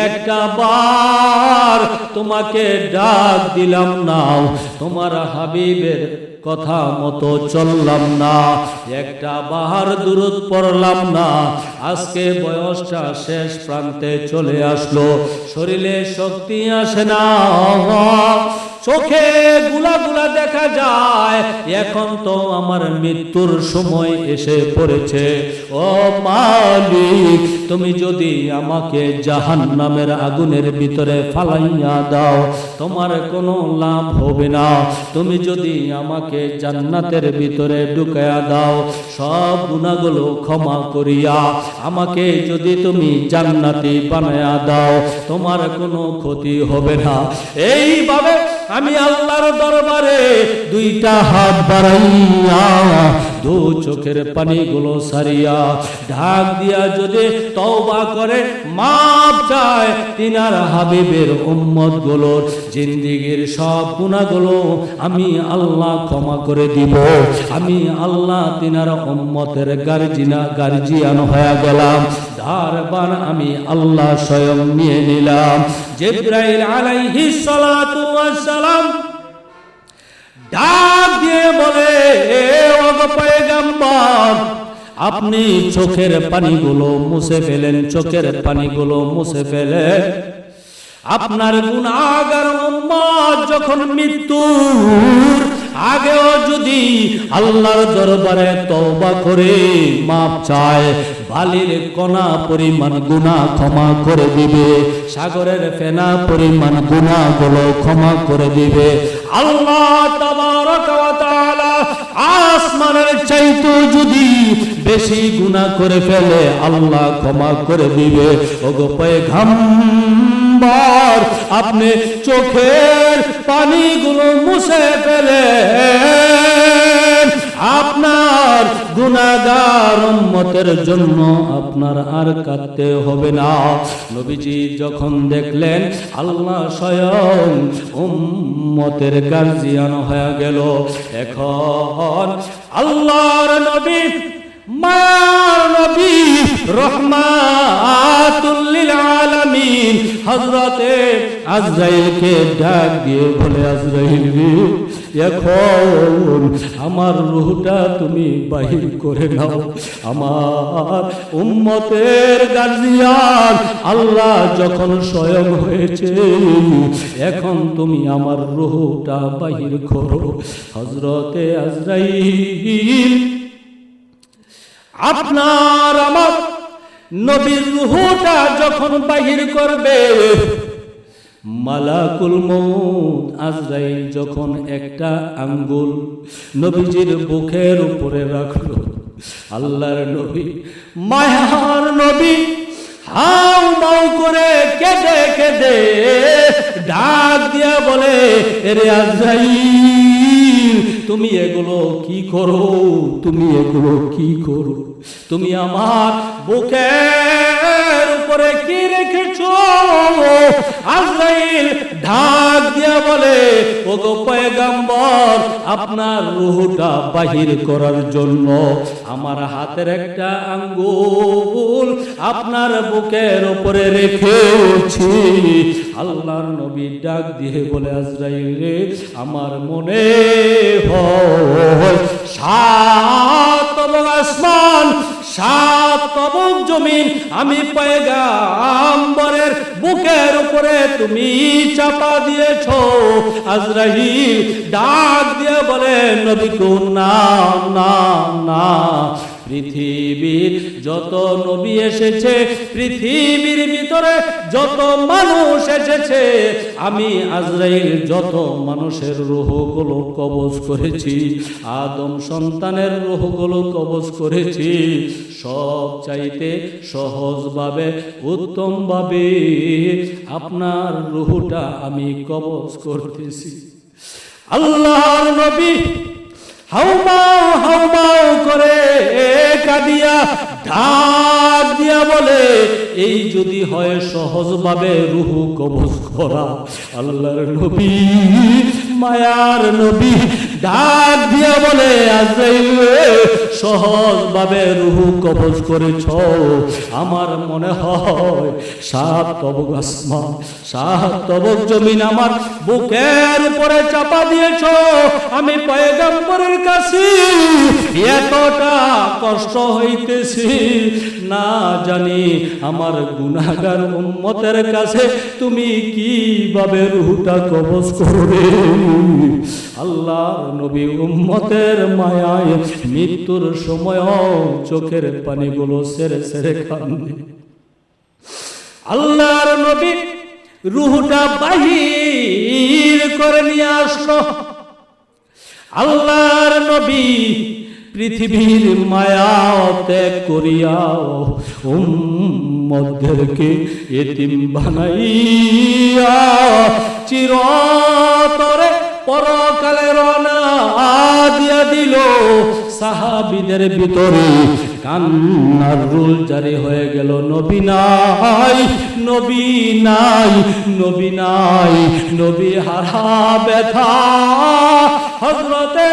একটা বার তোমাকে ডাক দিলাম না, তোমার হাবিবের কথা মতো চললাম না, একটা বাহার দুরূদ পড়লাম না, আজকে বয়সটা শেষ প্রান্তে চলে আসলো, শরীরে শক্তি আসে না, চোখে গুলা গুলা দেখা যায়, এখন তো আমার মৃত্যুর সময় এসে পড়েছে। ও মালিক, তুমি যদি আমাকে জাহান্নামের আগুনের ভিতরে ফালাইয়া দাও, তোমার কোনো লাভ হবে না। তুমি যদি আমাকে জান্নাতের ভিতরে ঢুকাইয়া দাও, সব গুনাহগুলো ক্ষমা করিয়া আমাকে যদি তুমি জান্নাতি বানাইয়া দাও, তোমার কোনো ক্ষতি হবে না। এইভাবে আমি আল্লাহর দরবারে দুইটা হাত বাড়াইয়া দু চোখের পানিগুলো সারিয়া ঢাক দিয়া যদি তওবা করে মাপ চায়, তিনার হাবিবের উম্মতগুলোর জিন্দেগীর সব গুনাহগুলো আমি আল্লাহ ক্ষমা করে দিব। আমি আল্লাহ তিনার উম্মতের গার্জিয়ান হয়ে গেলাম, দারবান আমি আল্লাহ স্বয়ং নিয়ে নিলাম। জিবরাইল আলাইহিস সালাতু ওয়াস সালাম ডাক দিয়ে বলে, ওগো পয়গম্বর, আপনি চোখের পানিগুলো মুছে ফেলেন, চোখের পানিগুলো মুছে ফেলেন। আপনার গুনাহগার উম্মত যখন মৃত্যুর আগেও যদি আল্লাহর দরবারে তওবা করে মাপ চায়, বালির কণা পরিমাণ গুনাহ ক্ষমা করে দিবে, সাগরের ফেনা পরিমাণ গুনাহগুলো ক্ষমা করে দিবে। আল্লাহ তাবারক ওয়া তাআলা আসমানের চাইতে যদি বেশি গুনাহ করে ফেলে, আল্লাহ ক্ষমা করে দিবে। ওগো পয়গম্বর, আপনি চোখের পানিগুলো মুছে ফেলে আপনার গুনাহগার উম্মতের জন্য আপনার আর কাঁদতে হবে না। নবীজি যখন দেখলেন আল্লাহ স্বয়ং উম্মতের গার্জিয়ান হয়ে গেল, এখন আল্লাহর নবী, মায়ার নবী, রহমাতুল লিল আলামিন হযরতে আজরাইলকে ডাক দিয়ে বলে, আজরাইল রে, এখন আমার রূহটা তুমি বাহির করে নাও। আমার উম্মতের গার্জিয়ান আল্লাহ যখন স্বয়ং হয়েছে, এখন তুমি আমার রূহটা বাহির করো। হযরতে আজরাইল আপনার আমার নবীর রূহটা যখন বাহির করবে, মালাকুল মউত আজরাইল যখন একটা আঙ্গুল নবীজির বুকের উপরে রাখলো, আল্লাহর নবী, মায়ার নবী হাউ মাউ করে কেঁদে কেঁদে ডাক দিয়া বলে, এরে আজরাইল, তুমি এগুলো কি করো? তুমি এগুলো কি করো? তুমি আমার বুকের উপরে কি রেখেছো? আজরাইল ডাক দিয়া বলে, ওগো পয়গম্বর, আপনার রূহটা বাহির করার জন্য আমার হাতের একটা আঙ্গুল আপনার বুকের উপরে রেখেছি। আল্লাহর নবী ডাক দিয়ে বলে, আজরাইল রে, আমার মনে হয় সাত আসমান, সাত তবক জমিন আমি পয়গম্বরের বুকের উপরে তুমি চাপা দিয়েছো। আজরাইল ডাক দিয়ে বলে, নবী গো, না না না, পৃথিবীর যত নবী এসেছে, পৃথিবীর ভিতরে যত মানুষ এসেছে, আমি আজরাইল যত মানুষের রূহগুলো কবজ করেছি, আদম সন্তানের রূহগুলো কবজ করেছি, সব চাইতে সহজভাবে উত্তমভাবে আপনার রূহটা আমি কবজ করতেছি। আল্লাহর নবী হাউমাউ হাউমাউ করে কাঁদিয়া ডাক দিয়া বলে, এই যদি হয় সহজভাবে রূহ কবজ করা, আল্লাহর নবী মায়ার নবী ডাক দিয়া বলে, আজরাইল সহজ ভাবে রূহ কবজ করেছ, আমার মনে হয় 7 তবক আসমান 7 তবক জমিন আমার বুকের উপরে চাপা দিয়েছ। আমি পয়গম্বরের কাছে এতটা কষ্ট হইতেছি, না জানি আমার গুনাহগার উম্মতের কাছে তুমি কিভাবে রূহটা কবজ করবে। আল্লাহর নবী উম্মতের মায়ায় মৃত্যুর সময় চোখের পানিগুলো সেরে সেরে কান্দে। আল্লাহর নবী রূহটা বাহির করে নিয়ে আসলো। আল্লাহর নবী পৃথিবীর মায়া ত্যাগ করিয়া উম্মতদেরকে এতিম বানাইয়া চিরতরে পরকালে রওনা দিয়া দিল। সাহাবীদের ভিতরে কান্নার রুল জারি হয়ে গেল, নবী নাই, নবী নাই, নবী নাই, নবী হারা ব্যথা। হযরতে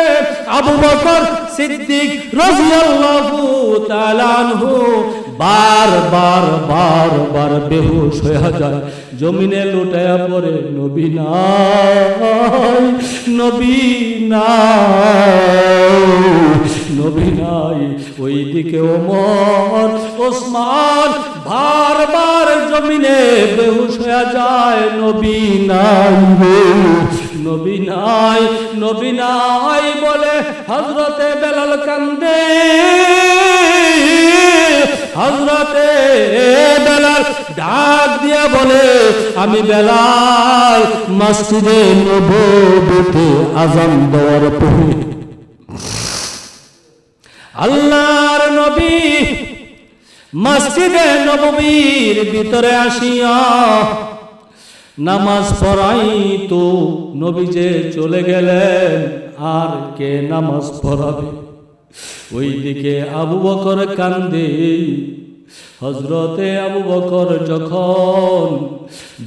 আবু বকর সিদ্দিক রাদিয়াল্লাহু তাআলা আনহু বার বেহুশ হয়ে যায়, জমিনে লুটায়া পড়ে, নবী নাই, নবী নাই, নবী নাই। ওইদিকে ওমর ওসমান বারবার জমিনে বেহুশ হয়ে যায়, নবী নাই, নবী নাই, নবী নাই বলে হযরতে বেলাল কান্দে। হযরতে বেলাল ডাক দিয়া বলে, আমি বেলাল মসজিদে নববীতে আযান দেওয়ার পরে আল্লাহর নবী মসজিদে নববীর ভিতরে আসিয়া নামাজ পড়াইতো। নবী যে চলে গেলেন, আর কে নামাজ পড়াবে? ওইদিকে আবু বকর কান্দে। হযরতে আবু বকর যখন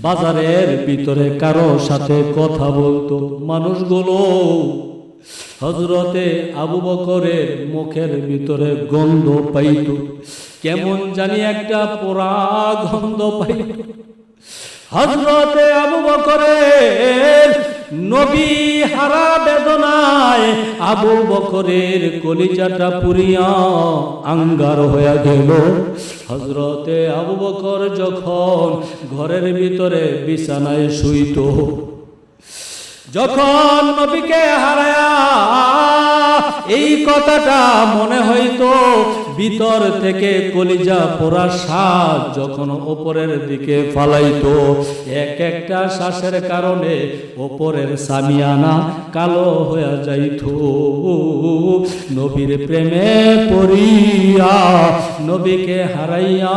বাজারের ভিতরে কারো সাথে কথা বলতো, মানুষগুলো হযরতে আবু বকরের মুখের ভিতরে গন্ধ পাইত, কেমন জানি একটা পোড়া গন্ধ পাইত। হযরতে আবু বকরের নবী হারা বেদনায় আবু বকরের কলিজাটা পুরিয়া আঙ্গার হয়ে গেল। হযরতে আবু বকর যখন ঘরের ভিতরে বিছানায় শুইত, যখন নবীকে হারায়া এই কথাটা মনে হইতো, ভিতর থেকে কলিজা পোড়া শ্বাস যখন ওপরের দিকে ফালাইতো, এক একটা শ্বাসের কারণে ওপরের সামিয়ানা কালো হয়ে যাইত। নবীর প্রেমে পড়িয়া নবীকে হারাইয়া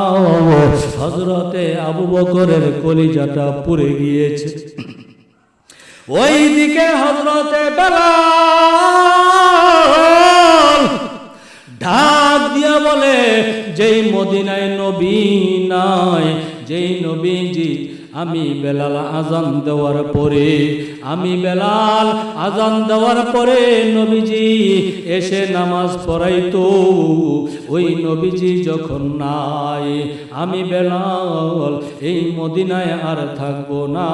হযরতে আবু বকরের কলিজাটা পুড়ে গিয়েছে। ওইদিকে হযরতে বেলাল ডাক দিয়া বলে, যেই মদিনায় নবী নাই, যেই নবীজি আমি বেলাল আজান দেওয়ার পরে, আমি বেলাল আজান দেওয়ার পরে নবীজি এসে নামাজ পড়াইতো, ওই নবীজি যখন নাই, আমি বেলাল এই মদিনায় আর থাকবো না।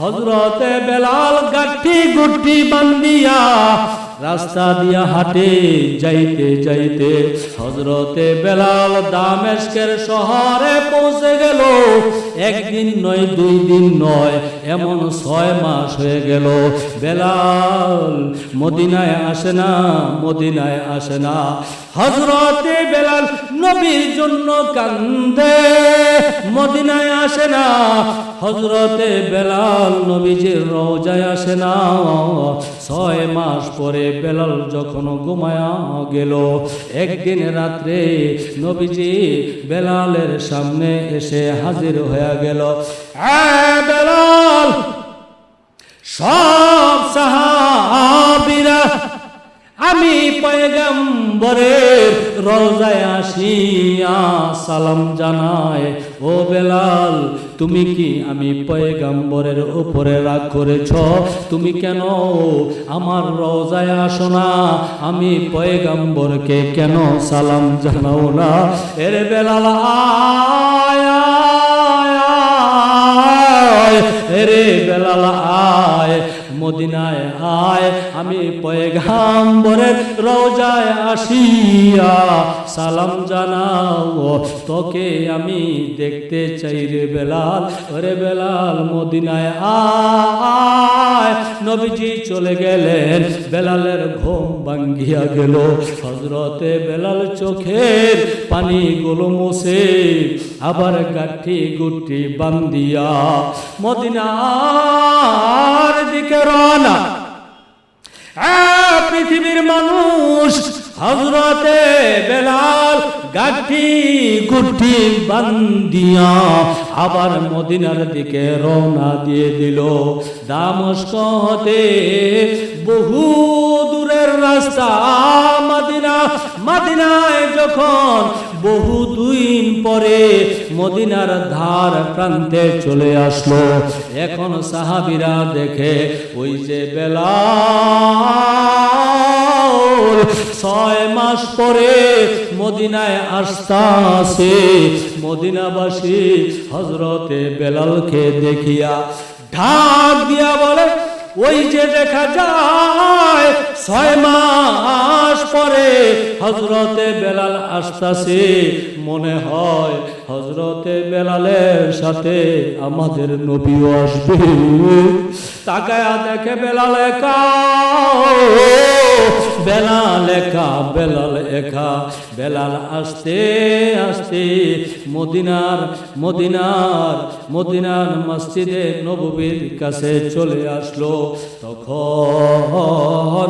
হযরতে বেলাল গাঠি গুঠি বান্ধিয়া রাস্তা দিয়া হাঁটে যাইতে যাইতে হযরতে বেলাল দামেস্কের শহরে পৌঁছে গেল। একদিন নয়, 2 দিন নয়, এমন 6 মাস হয়ে গেল বেলাল মদিনায় আসে না, মদিনায় আসে না। হযরতে বেলাল নবীর জন্য কান্দে, মদিনায় আসে না। হযরতে বেলাল নবীজির রওজায় আসে না। 6 মাস পরে বেলাল যখন ঘুমায়া গেল, একদিন রাত্রে নবীজি বেলালের সামনে এসে হাজির হয়ে গেল। বেলাল, সব সাহাবীরা আমি পয়গম্বরের রওজায় আসিয়া সালাম জানায়, ও বেলাল, তুমি কি আমি পয়গম্বরের উপরে রাগ করেছ? তুমি কেন আমার রওজায় আসো না? আমি পয়গম্বরকে কেন সালাম জানাও না? এরে বেলাল আয়, এরে বেলাল আয়, মদিনায় আয়, আমি পয়গম্বরের রওজায় আসিয়া সালাম জানাও, তোকে আমি দেখতে চাই রে বেলাল। ওরে বেলাল মদিনায় আয়। নবীজি চলে গেলেন, বেলালের ঘুম ভাঙ্গিয়া গেল। হযরতে বেলাল চোখের পানিগুলো মুছে আবার গাঁঠি গুটি বান্ধিয়া মদিনার দিকে রওনা। পৃথিবীর মানুষ হযরতে বেলাল গাঁঠি গুটি বান্ধিয়া আবার মদিনার দিকে রওনা দিয়ে দিল। দামেস্ক হতে বহু দূরের রাস্তা মদিনা। মদিনায় যখন বহুদিন পরে মদিনার ধার প্রান্তে চলে আসলো, এখন সাহাবীরা দেখে ওই যে বেলাল 6 মাস পরে মদিনায় আসতাছে। মদিনাবাসী হযরতে বেলালকে দেখিয়া ঢাক দিয়া বলে, ওই যে দেখা যায় 6 মাস পরে হযরতে বেলাল আসতাছে, মনে হয় হযরতে বেলালের সাথে আমাদের নবীও আসবে। তাকায়া দেখে বেলাল একা, বেলাল একা, বেলাল একা। বেলাল আস্তে আস্তে মদিনার মসজিদে নববীর কাছে চলে আসলো। তখন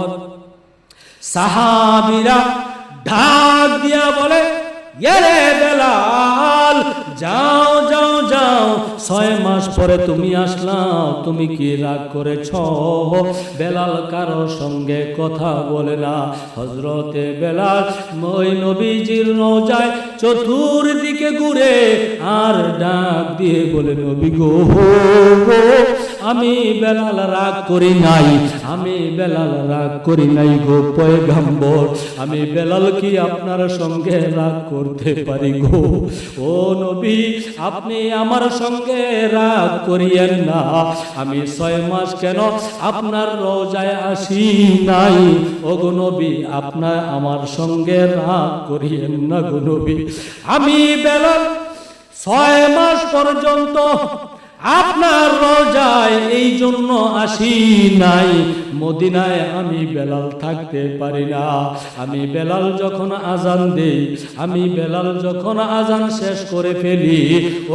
সাহাবীরা ঢাক দিয়া বলে, এরে বেলাল, যাও যাও যাও, 6 মাস পরে তুমি আসলাম, তুমি কি রাগ করেছ? বেলাল কারো সঙ্গে কথা বলে না। হযরতে বেলাল ওই নবীজির রওজায় চতুর্দিকে ঘুরে আর ডাক দিয়ে বলে, নবী গো, আমি বেলাল রাগ করি নাই, আমি বেলাল রাগ করি নাই গো পয়গম্বর, আমি বেলাল কি আপনার সঙ্গে রাগ করতে পারি গো? ও নবী, আপনি আমার সঙ্গে রাগ করিয়েন না। আমি 6 মাস কেন আপনার রওজায় আসি নাই। ও গো নবী, আপনার আমার সঙ্গে রাগ করিয়েন না গো নবী। আমি বেলাল 6 মাস পর্যন্ত আপনার রওজায় এই জন্য আসি নাই। মদিনায় আমি বেলাল থাকতে পারি না। আমি বেলাল যখন আজান দেই, আমি বেলাল যখন আজান শেষ করে ফেলি,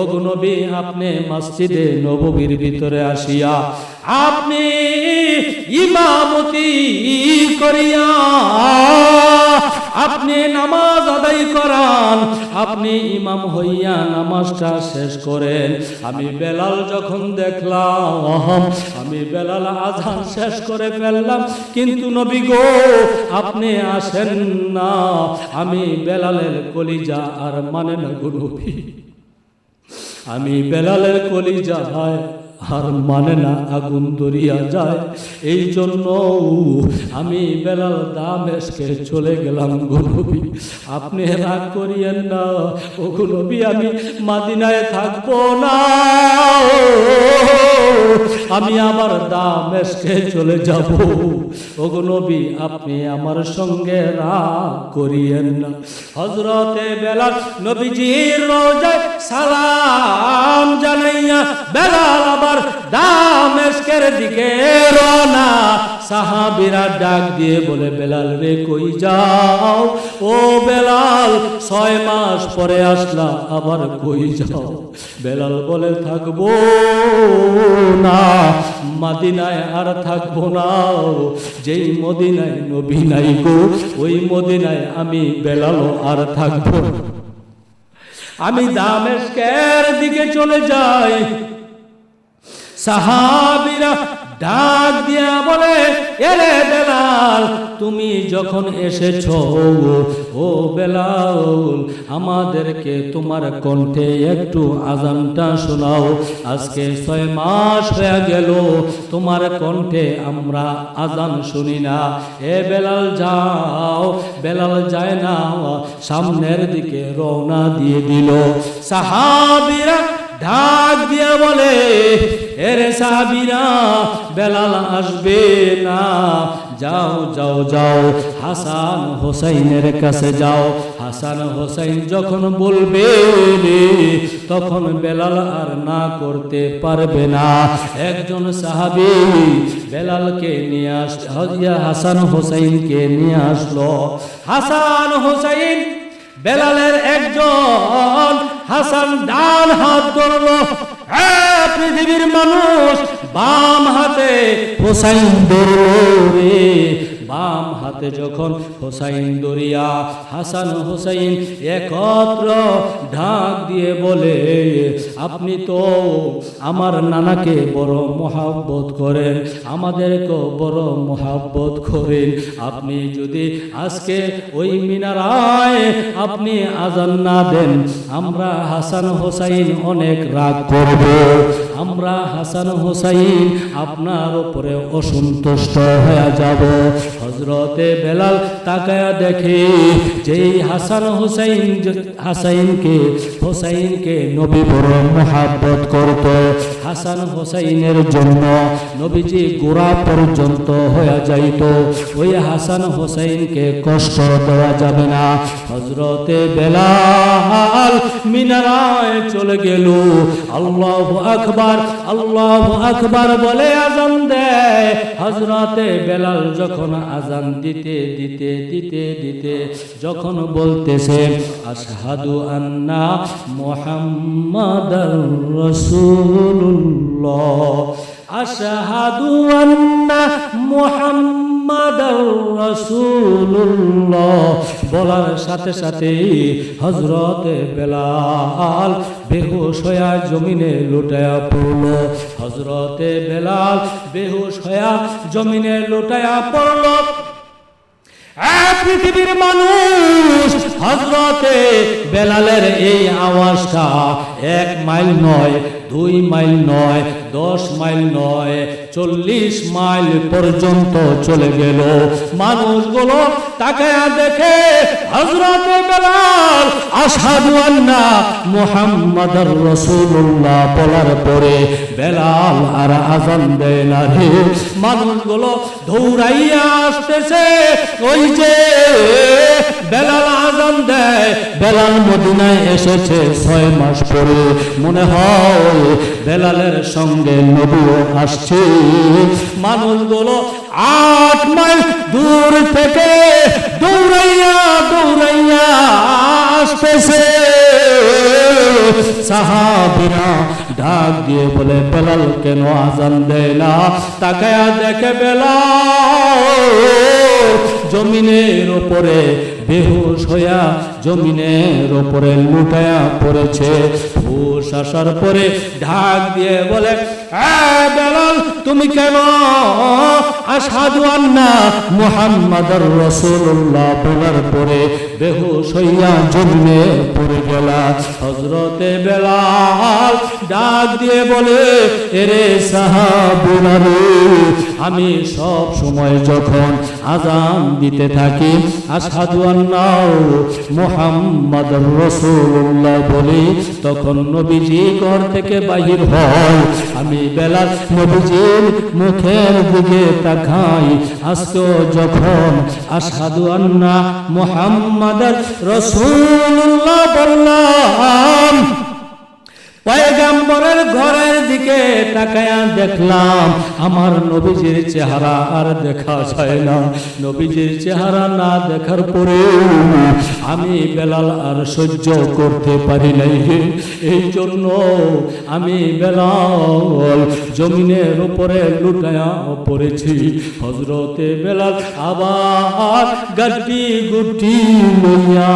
ওগো নবী, আপনি মসজিদে নববীর ভিতরে আসিয়া আপনি ইমামতি করিয়া আপনি নামাজ আদায় করান, আপনি ইমাম হইয়া নামাজটা শেষ করেন। আমি বেলাল যখন দেখলাম, আমি বেলাল আজান শেষ করে ফেললাম, কিন্তু নবী গো আপনি আসেন না। আমি বেলালের কলিজা আর মানে না গো নবী, আমি বেলালের কলিজা আর মানে না, আগুন দরিয়া যায়। এই জন্য আমি বেলাল দামেস্কে চলে গেলাম গো নবী, আপনি রাগ করিয়েন না। ও গো নবী, আমি মদিনায় থাকবো না, আমি আবার দামেস্কে চলে যাব। ও গো নবী, আপনি আমার সঙ্গে রাগ করিয়েন না। হযরতে বেলাল নবীজির রওজায় সালাম জানাইয়া বেলাল আবার দামেস্কের দিকে রওনা। সাহাবীরা ডাক দিয়ে বলে, বেলাল রে কই যাও? ও বেলাল, 6 মাস পরে আসলা, আবার কই যাও? বেলাল বলে, থাকবো না, মদিনায় আর থাকবো না। যেই মদিনায় নবী নাই গো, ওই মদিনায় আমি বেলাল আর থাকবো না। আমি দামেস্কের দিকে চলে যাই। সাহাবীরা ডাক দিয়া বলে, এরে বেলাল, তুমি যখন এসেছো, ও বেলাল, আমাদেরকে তোমার কণ্ঠে একটু আজানটা শোনাও। আজকে 6 মাস হয়ে গেল তোমার কণ্ঠে আমরা আজান শুনি না। এ বেলাল যাও। বেলাল যায় না, সামনের দিকে রওনা দিয়ে দিল। সাহাবীরা ডাক দিয়ে বলে, এরে সাহাবীরা, বেলাল আসবে না, যাও যাও যাও, হাসান হোসাইনের কাছে যাও। হাসান হোসাইন যখন বলবে তখন বেলাল আর না করতে পারবে না। একজন সাহাবী বেলালকে নিয়ে হাসান হোসাইনকে নিয়ে আসলো। হাসান হোসাইন বেলালের একজন। হাসান ডান হাত ধরলো, পৃথিবীর মানুষ, বাম হাতে হোসাইন ধরলো রে। বাম হাতে যখন হোসাইন দরিয়া হাসান হোসাইন একত্র ঢাক দিয়ে বলে, আপনি তো আমার নানাকে বড় মহাব্বত করেন, আমাদেরকেও বড় মহাব্বত করেন। আপনি যদি আজকে ওই মিনারায় আপনি আজান না দেন, আমরা হাসান হোসাইন অনেক রাগ করব। আমরা হাসান হোসাইন আপনার উপরে অসন্তুষ্ট হয়ে যাব। হযরতে বেলাল তাকায়া দেখে যেই হাসান হোসাইনকে নবী বড় মহব্বত করত। হাসান হোসাইনের জন্য নবীজি গোরা পর্যন্ত হয়ে যাইত। ওই হাসান হোসাইনকে কষ্ট দেওয়া যাবে না। হযরতে বেলাল মিনারায় চলে গেল। আল্লাহু আকবার, আল্লাহু আকবার বলে আজান দেয়। হযরতে বেলাল যখন আজান দিতে দিতে দিতে দিতে যখন বলতেছে, আশহাদু আন্না মুহাম্মাদার রাসূলুল্লাহ, আশহাদু আন্না মুহাম্মাদার রাসূলুল্লাহ বলার সাথে সাথে হযরতে বেলাল বেহুশ হয়ে জমিনে লুটায়া পড়ল। হযরতে বেলাল বেহুশ হয়ে জমিনে লুটায়া পড়ল। পৃথিবীর মানুষ, হযরতে বেলালের এই আওয়াজটা 1 মাইল নয়, 2 মাইল নয়, 10 মাইল নয়, 40 মাইল পর্যন্ত চলে গেল। মানুষগুলো তাকায়া দেখে হযরতে বেলাল আশহাদু আন্না মুহাম্মাদার রাসূলুল্লাহ বলার পরে বেলাল আর আজান দেয় না রে। মানুষগুলো দৌড়াইয়া আসতেছে। ওই যে বেলাল আজান দেয়, বেলাল মদিনায় এসেছে 6 মাস পরে। মনে হয় বেলালের সঙ্গে নবীও আসছে। মানুষগুলো 8 মাইল দূর থেকে দৌড়াইয়া দৌড়াইয়া আসতেছে। সাহাবীরা ডাক দিয়ে বলে, বেলাল কেন আজান দেয় না? তাকায়া দেখে বেলাল জমিনের উপরে বেহুশ হইয়া জমিনের উপরে লুটায়া পড়েছে। হুশ আসার পরে ঢাক দিয়ে বলে, বেলাল তুমি কেন আশহাদু আন্না মুহাম্মাদার রাসূলুল্লাহ বলার পরে বেহুশ হইয়া জমিনে পড়ে গেলা? হযরতে বেলাল ডাক দিয়ে বলে, এরে সাহাবীরা রে, আমি সব সময় যখন আজান দিতে থাকি আশহাদু আন্না মুহাম্মাদুর রাসূলুল্লাহ বলি, তখন নবীজি ঘর থেকে বাহির হয়। আমি বেলাল নবীজির মুখের দিকে তাকাই। আজকে যখন আশহাদু আন্না মুহাম্মাদুর রাসূলুল্লাহ বললাম, পয়গম্বরের ঘরের দিকে তাকায়া দেখলাম আমার নবীজির চেহারা আর দেখা যায় না। নবীজির চেহারা না দেখার পরে আমি বেলাল আর সহ্য করতে পারি নাই। এই জন্য আমি বেলাল জমিনের উপরে লুটায়া পড়েছি। হযরতে বেলাল আবার গাড্ডি গুটি লইয়া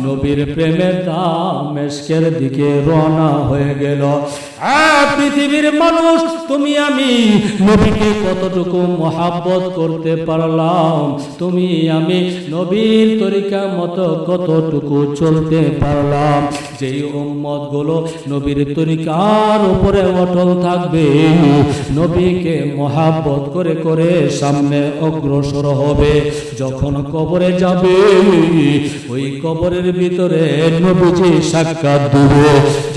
নবীর প্রেমের দামেস্কের দিকে রওনা হয়ে গেল। পৃথিবীর পৃথিবীর মানুষ তুমি আমি নবীকে কতটুকু মহাব্বত করতে পারলাম, তুমি আমি নবীর তরিকা মতো কতটুকু চলতে পারলাম। যেই উম্মত গুলো নবীর তরিকার উপরে অটল থাকবে, নবীকে মহাব্বত করে করে সামনে অগ্রসর হবে, যখন কবরে যাবে ওই কবরের ভিতরে নবীজি সাক্ষাৎ দেবে।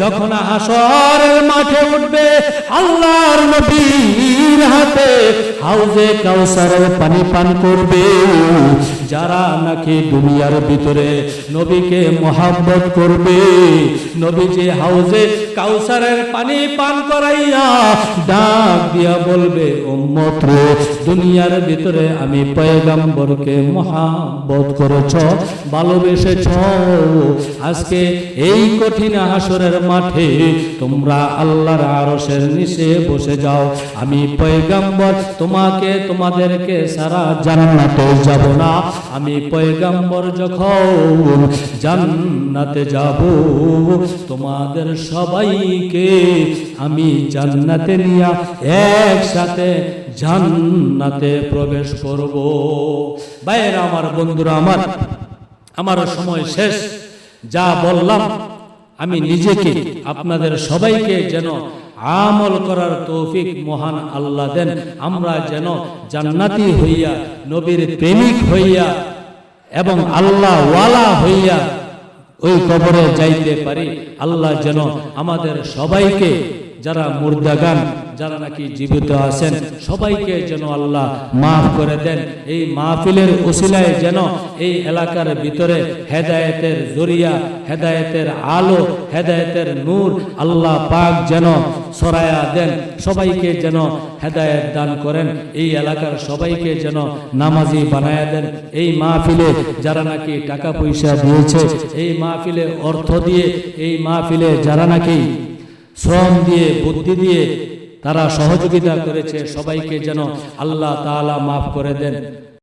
যখন হাসরের মাঠে উঠবে, আল্লাহর নবীর হাতে হাউজে কাউসারের পানি পান করবে। যারা নাকি দুনিয়ার ভিতরে নবীকে মহাব্বত করবে, নবীজি হাউজে কাউসারের পানি পান করাইয়া ডাক দিয়া বলবে, উম্মত রে, দুনিয়ার ভিতরে আমি পয়গম্বরকে মহাব্বত করেছ, ভালোবেসেছ, আজকে এই কঠিন হাসরের মাঠে তোমরা আল্লাহর আরশের নিচে বসে যাও। আমি পয়গম্বর তোমাকে তোমাদেরকে সারা জান্নাতে যাব না। আমি পয়গম্বর যখন জান্নাতে যাব, তোমাদের সবাইকে আমি জান্নাতে নিয়ে একসাথে জান্নাতে প্রবেশ করব। ভাইয়েরা আমার, বন্ধুরা আমার সময় শেষ। যা বললাম আমি নিজেকে আপনাদের সবাইকে যেন আমল করার তৌফিক মহান আল্লাহ দেন। আমরা যেন জান্নাতি হইয়া, নবীর প্রেমিক হইয়া এবং আল্লাহ ওয়ালা হইয়া ওই কবরে যাইতে পারি। আল্লাহ যেন আমাদের সবাইকে, যারা মুর্দাগান, যারা নাকি জীবিত আছেন, সবাইকে যেন আল্লাহ মাফ করে দেন। এই মাহফিলের ওসিলায় যেন এই এলাকার ভিতরে হেদায়েতের জরিয়া, হেদায়েতের আলো, হেদায়েতের নূর আল্লাহ পাক যেন ছড়ায়া দেন। সবাইকে যেন হেদায়েত দান করেন। এই এলাকার সবাইকে যেন নামাজি বানায়া দেন। এই মাহফিলে যারা নাকি টাকা পয়সা দিয়েছে, এই মাহফিলে অর্থ দিয়ে, এই মাহফিলে যারা নাকি শ্রম দিয়ে, বুদ্ধি দিয়ে তারা সহযোগিতা করেছে, সবাইকে যেন আল্লাহ তাআলা মাফ করে দেন।